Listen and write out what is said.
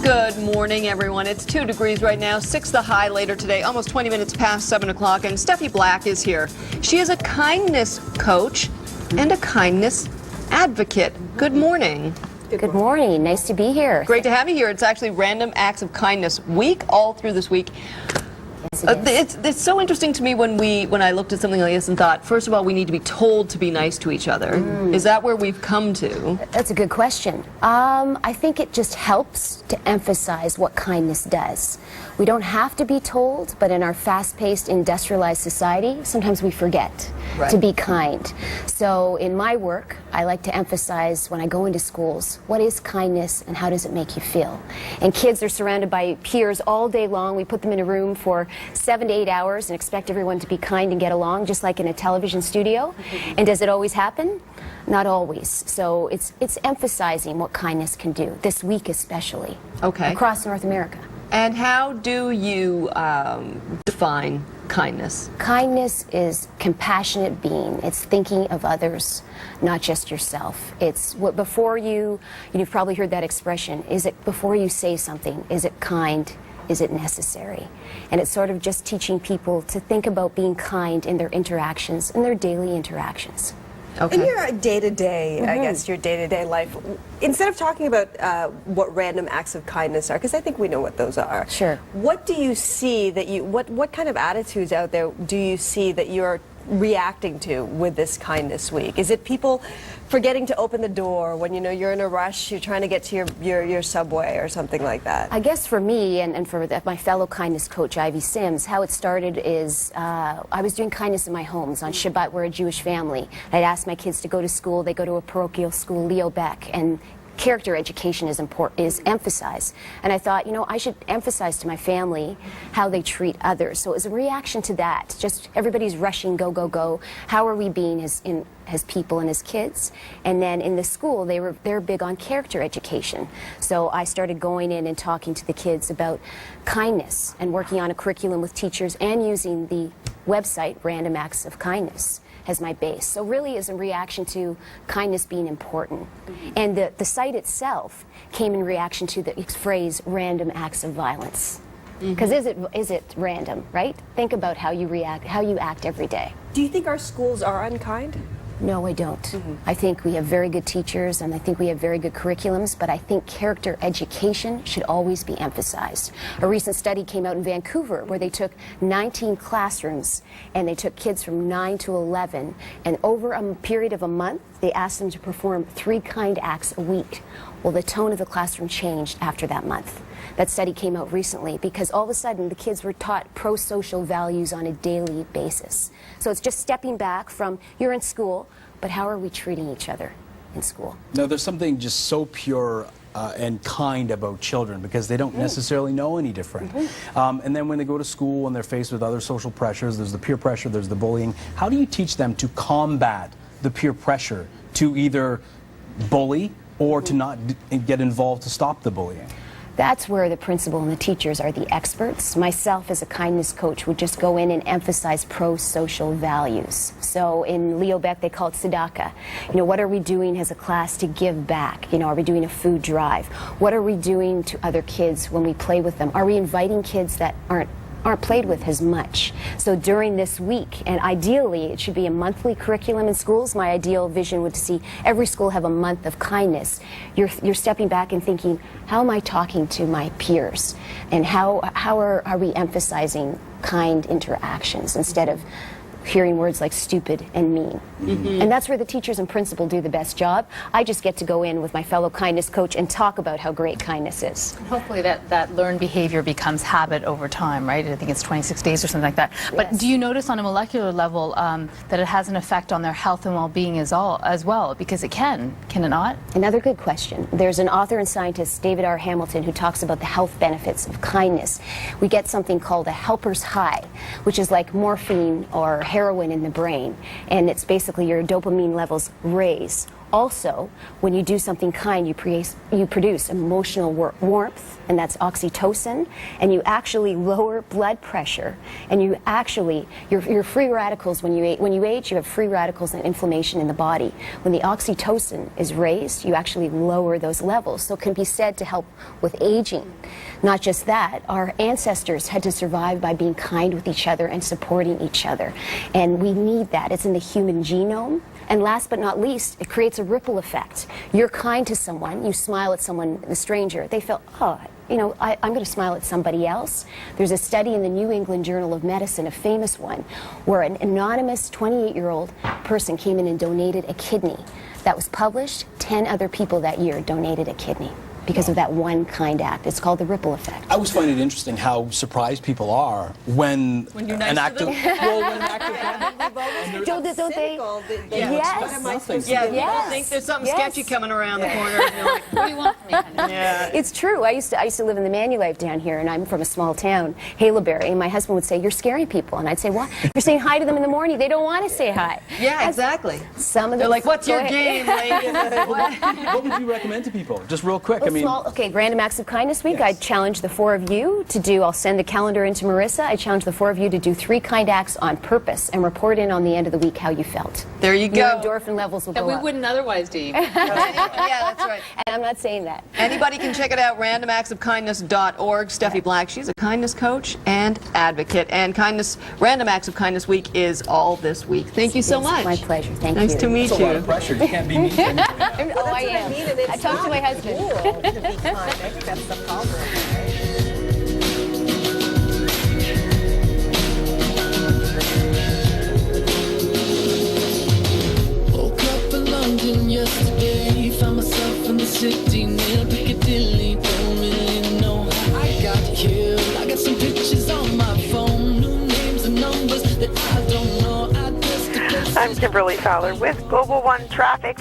Good morning, everyone. It's 2 degrees right now, 6 the high later today, almost 20 minutes past 7 o'clock, and Steffi Black is here. She is a kindness coach and a kindness advocate. Good morning. Good morning. Nice to be here. Great to have you here. It's actually Random Acts of Kindness Week, all through this week. Yes, it's so interesting to me when I looked at something like this and thought, first of all, we need to be told to be nice to each other. Is that where we've come to? That's a good question. I think it just helps to emphasize what kindness does. We don't have to be told, but in our fast-paced, industrialized society, sometimes we forget to be kind. So in my work, I like to emphasize when I go into schools, what is kindness and how does it make you feel? And kids are surrounded by peers all day long. We put them in a room for 7 to 8 hours and expect everyone to be kind and get along, just like in a television studio. And does it always happen? Not always. So it's emphasizing what kindness can do, this week especially, across North America. And how do you define kindness? Kindness is compassionate being. It's thinking of others, not just yourself. It's what before you've probably heard that expression, is it before you say something, is it kind? Is it necessary? And it's sort of just teaching people to think about being kind in their interactions, in their daily interactions. Okay. In your day-to-day, I guess, your day-to-day life, instead of talking about what random acts of kindness are, because I think we know what those are. Sure. What do you see that what kind of attitudes out there do you see that you're reacting to with this kindness week? Is it people forgetting to open the door when you're in a rush, you're trying to get to your subway or something like that? I guess for me and for my fellow kindness coach, Ivy Sims, how it started is I was doing kindness in my homes. On Shabbat, we're a Jewish family. I'd ask my kids to go to school. They go to a parochial school, Leo Beck, and character education is emphasized. And I thought, I should emphasize to my family how they treat others. So it was a reaction to that. Just everybody's rushing, go, go, go. How are we being as people and as kids? And then in the school, they're big on character education. So I started going in and talking to the kids about kindness and working on a curriculum with teachers and using the website Random Acts of Kindness as my base. So really is a reaction to kindness being important. And the site itself came in reaction to the phrase random acts of violence. Because is it random, right? Think about how you react, how you act every day. Do you think our schools are unkind? No, I don't. I think we have very good teachers and I think we have very good curriculums, but I think character education should always be emphasized. A recent study came out in Vancouver where they took 19 classrooms and they took kids from 9 to 11, and over a period of a month, they asked them to perform 3 kind acts a week. Well, the tone of the classroom changed after that month. That study came out recently because all of a sudden the kids were taught pro-social values on a daily basis. So it's just stepping back from you're in school, but how are we treating each other in school? No, there's something just so pure and kind about children because they don't necessarily know any different. And then when they go to school and they're faced with other social pressures, there's the peer pressure, there's the bullying. How do you teach them to combat the peer pressure to either bully or to not get involved to stop the bullying? That's where the principal and the teachers are the experts. Myself as a kindness coach would just go in and emphasize pro-social values. So in Leo Beck they call it tzedakah. What are we doing as a class to give back? Are we doing a food drive? What are we doing to other kids when we play with them? Are we inviting kids that aren't played with as much? So during this week, and ideally it should be a monthly curriculum in schools. My ideal vision would see every school have a month of kindness. You're stepping back and thinking, how am I talking to my peers? And how are we emphasizing kind interactions instead of hearing words like stupid and mean? And that's where the teachers and principal do the best job. I just get to go in with my fellow kindness coach and talk about how great kindness is. Hopefully that learned behavior becomes habit over time, right? I think it's 26 days or something like that. But Yes. do you notice on a molecular level that it has an effect on their health and well-being as well? Because it can it not? Another good question. There's an author and scientist, David R. Hamilton, who talks about the health benefits of kindness. We get something called a helper's high, which is like morphine or heroin in the brain, and it's basically your dopamine levels raise Also, when you do something kind, you produce emotional warmth, and that's oxytocin, and you actually lower blood pressure, and you actually, your free radicals, when you age, you have free radicals and inflammation in the body. When the oxytocin is raised, you actually lower those levels, so it can be said to help with aging. Not just that, our ancestors had to survive by being kind with each other and supporting each other, and we need that. It's in the human genome. And last but not least, it creates a ripple effect. You're kind to someone, you smile at someone, a stranger, they feel, oh, you know, I'm going to smile at somebody else. There's a study in the New England Journal of Medicine, a famous one, where an anonymous 28-year-old person came in and donated a kidney. That was published. 10 other people that year donated a kidney because of that one kind act. It's called the ripple effect. I always find it interesting how surprised people are when you're nice an to active, them? well, when an active happens. Don't they? Yes. What am I supposed to Yeah, do? people think there's something sketchy coming around the corner. And you're like, What do you want from me? yeah. It's true. I used to live in the Manulife down here, and I'm from a small town, Haleberry, and my husband would say, "You're scaring people," and I'd say, "What? You're saying hi to them in the morning. They don't want to say hi." Yeah, exactly. Some of They're them, like, "What's Go your ahead. game, lady?" What would you recommend to people? Just real quick. Well, I mean, okay, Random Acts of Kindness Week. Yes. I challenge the 4 of you to do, I'll send the calendar in to Marissa. I challenge the 4 of you to do 3 kind acts on purpose and report in on the end of the week how you felt. There you Your go. endorphin levels will That go we up. wouldn't otherwise do. Yeah, that's right. And I'm not saying that. Anybody can check it out, randomactsofkindness.org. Steffi Black, she's a kindness coach and advocate. And Random Acts of Kindness Week is all this week. Thank you so It's much. my pleasure. Thank Nice you. to meet it's a lot you. of pressure. You can't be mean to anybody. Oh, I am. I talked to my husband. Cool to be kind. I think that's the problem. Woke up in London yesterday, found myself in the city near Piccadilly. Don't really know how I got here. I got some pictures on my phone, new names and numbers that I don't know. I'm Kimberly Fowler with Global One Traffic.